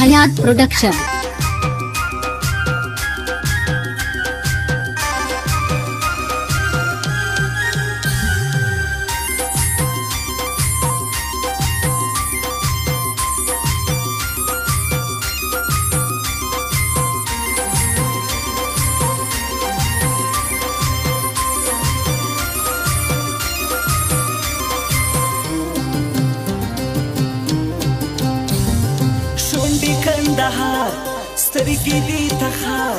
Hayat Production. سترګې دي تخار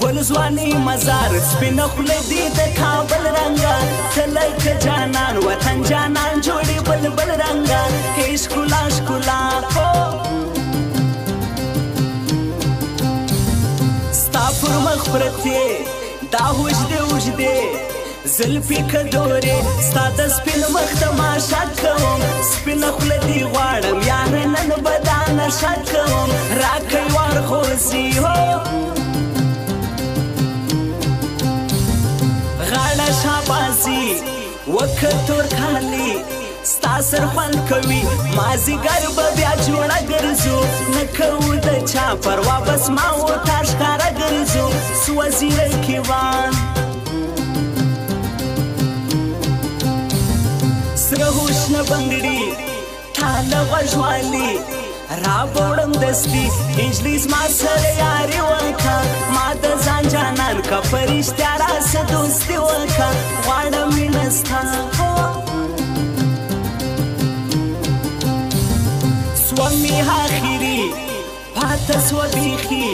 ګل ځواني مزار سپینه خوله دي د کابل رنګه ته لکه جانان وطن جانان جوړې بلبل رنګه هې ښکلا ښکلا ستا پر مخ پرتې دا اوږدې اوږدې زلفې کدورې ستا د سپین مخ تماشا کوم سپینه خوله دي غواړم یاره نن به دا نشه کوم راکئ ورخوځي هو غاړه شاباسي وکه تور کالي ستا سر خوند کوي مازدیګر به بیا جوړه ګرځو نه کوو د چا پروا بس ما ورته ښکاره ګرځو سوځېږي کیوان سره هوشنه بنګړي ټاله غوږوالي رابوړم دستي انجلۍ زما سره یاري وکړه ما د ځان جانان که په رښتیا راسه دوستي وکړه غواړم مینه ستا سومې آخري پاته سوه بیخي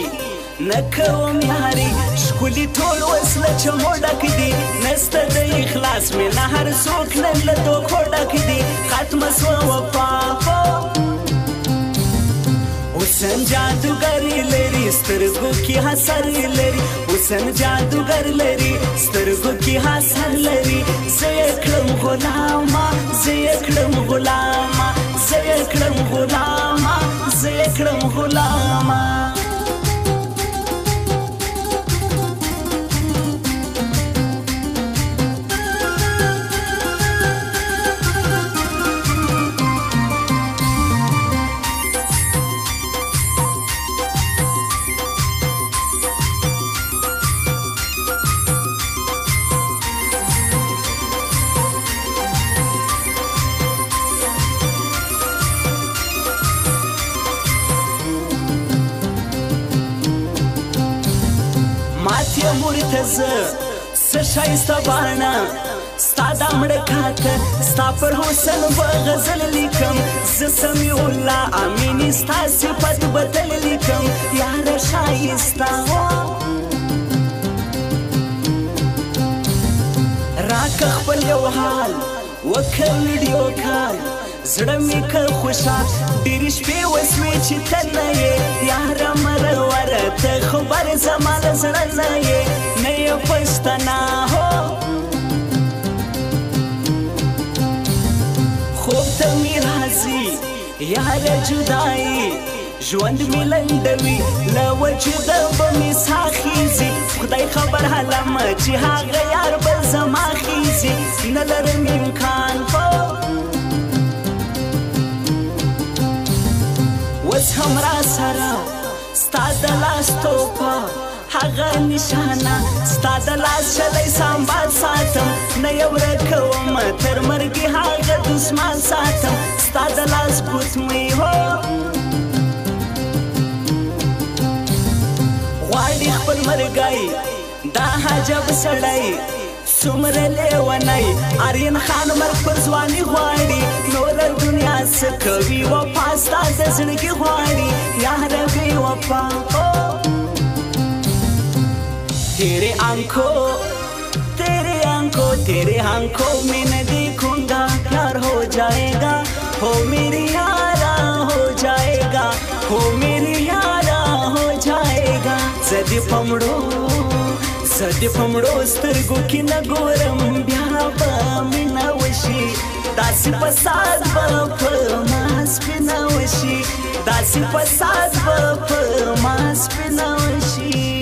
نه کوم یاري ښکلي ټول وسله چې مو ډک دي نسته د اخلاص مینه هر څوک نن له دوکو ډک دي ختمه سوه وفا حسن جادوګر لري سترګو کې حسر لري حسن جادوګر لري سترګو کې حسر لري زه یې کړم غلامه زه یې کړم غلامه زه یې کړم غلامه زه یې کړم غلامه ماتیا مرتزه څه ښایسته باڼه ستا دا مړه کاته ستا پر حسن به غزل لیکم زه سمیع الله امیني ستا صفت به تل لیکم یاره ښایسته راکه خپل یو حال وکړه ویډیو کال زړه مې که خوشحال ډېرې شپې وسوې چې ته نه یې یاره مروره ته خبر زما له زړه نه یې نه یې پښتنه هو خوب ته مې راځي یاره جدایي ژوند مې لنډوي له وجوده به مې ساه خیزي خدای خبر هلمه چې هغه یار به زما خیزي نه لرم امکان اوس هم را سره ستا د لاس توپه هغه نشانه ستا د لاس شلی سنبال ساتم نه یې ورکوم تر مرګې هغه دسمان ساتم ستا د لاس ګوتمۍ هو غواړي خپل مرګی دا حجب سړی څومره لیونی آرین خان مرګ پر ځواني غواړي نوره دنیا څه کوي وفا ستا د زړګي غواړي یاره بې وفا تیرے آنکھوں میں نہ دیکھوں گا پیار ہو جائے گا ہو میری یارا ہو جائے گا ہو میری یارا ہو جائے گا زدی پمړو سترګو کې نه ګورم بیا به مینه وشي داسې فساد به په ما سپینه وشي داسې فساد به په ما سپینه وشي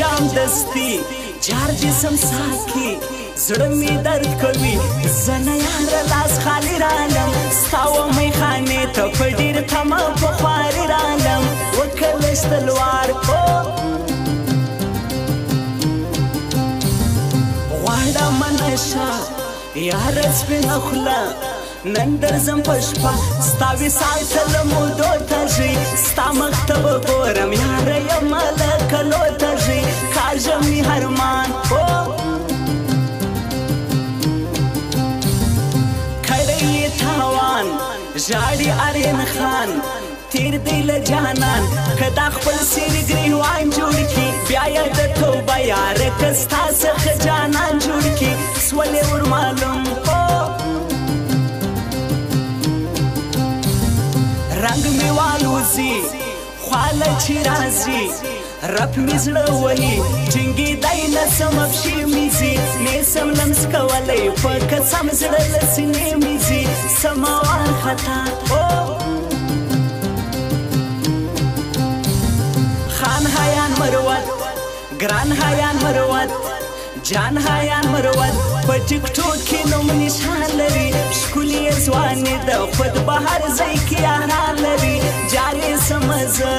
جام دستی جار جسم ساکی زړه می درد کوي زنه یاره لاس خالی رالم ستا و میخانې ته په ډېر تمه په خواري رالم وکړلش تلوار غواړم نشه یاره سپینه خوله نن درځم په شپه ستا وصال ته له مودو تږي ستا مخ ته به ګورم یاره یمه له کلو تږي کاږم مې هرمان کړی یې تاوان ژاړي آرین خان تیر دی له جانان که دا خپل سیر ګریوان جوړ کړي بیا یې د توبه یاره که ستا څخه جانان جوړ کړي سولې ور معلوم رنگ می والوزی خواله چی رازی رپ می زړه وهي ټینګې دی نسم افشي میزي نیسم لمس کولی په قسم زړه له سینې میزي سمه وارخطا خان حیان مروت ګران حیان مروت جان حیان مروت په ټیک ټوک کې نوم نشان لري ښکلې ځوانې د خود به هر ځای کې یاران لري جارې سمزه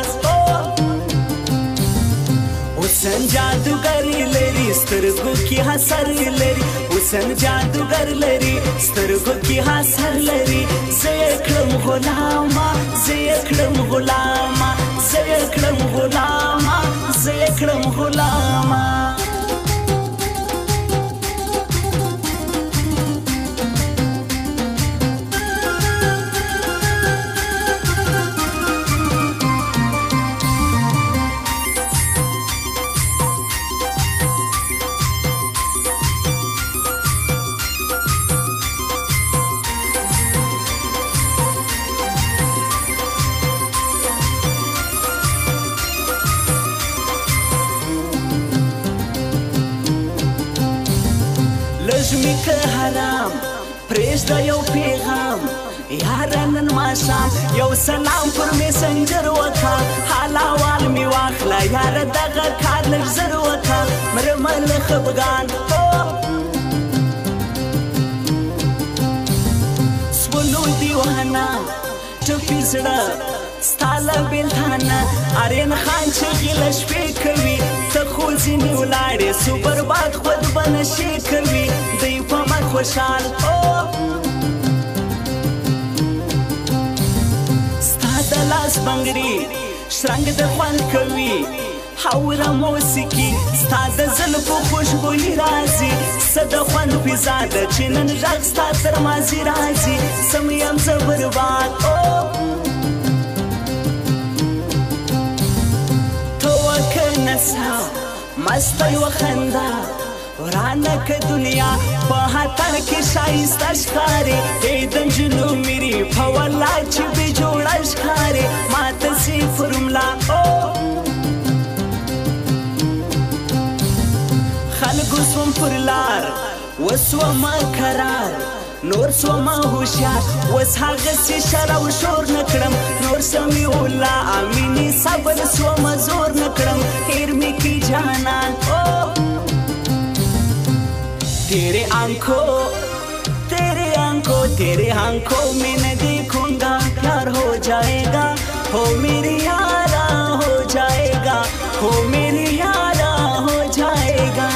حسن جادوګر لري سترګو کې حسر لري حسن جادوګر لري سترګو کې حسر لري زه یې کړم غلامه زه یې کړم غلامه زه یې کړم غلامه زه یې کړم غلامه لژمی که حرام پرېږده یو پیغام یاره نن ماښام یو سلام پر میسنجر وکړه حال احوال مې واخله یاره دغه کار لږ زر وکړه مرمه له خفګان سولو دیوانه ټپي زړه ستا له بېلتانه آرین خان چغې له شپې کوي ته خو ځینې ولاړې سو برباد خود به نشې کوي دی په من خوشحال ستا د لاس بنګړي شرنګ د خوند کوي حوره موسیقي ستا د زلفو خوشبویي راځي څه د خوند فضا ده چې نن غږ ستا تر مازي راځي سم یم زه برباد نسا مستی و خنده ورانه که دنیا په هتر کې شایسته ښکاري ای د نجونو میري په والله چې بې جوړه ښکاري ماته سي فرملا خلکو سوم پر لار وسومه کرار نور سومه هوښیار اوس هغسې شر او شور نه کړم نور سمې الله امینې صبر سومه زور نه کړم هېر مې کړي جانان تیرے آنکھوں میں نہ دیکھوں گا پیار ہو جائے گا ہو میری یارا ہو جائے گا ہو میری یارا ہو جائے گا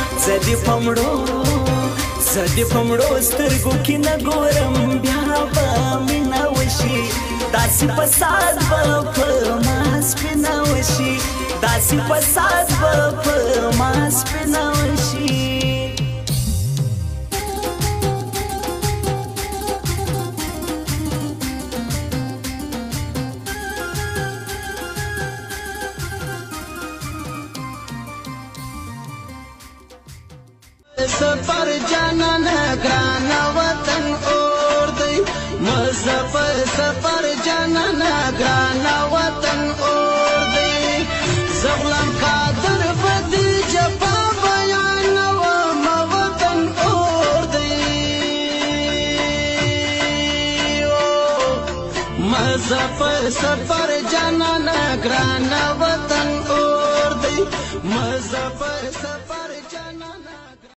زدی پمړو سترګو کې نه ګورم بیا به مینه وشي داسې فساد به په ما سپینه وشي داسې فساد به په ما سپینه وشي سفر جانان گران وطن اور دی مظفر سفر جانان گران وطن اور دی زغلم قادر بدی جفا بیان و وطن اور دی مظفر سفر جانان گران وطن اور دی مزه په سفر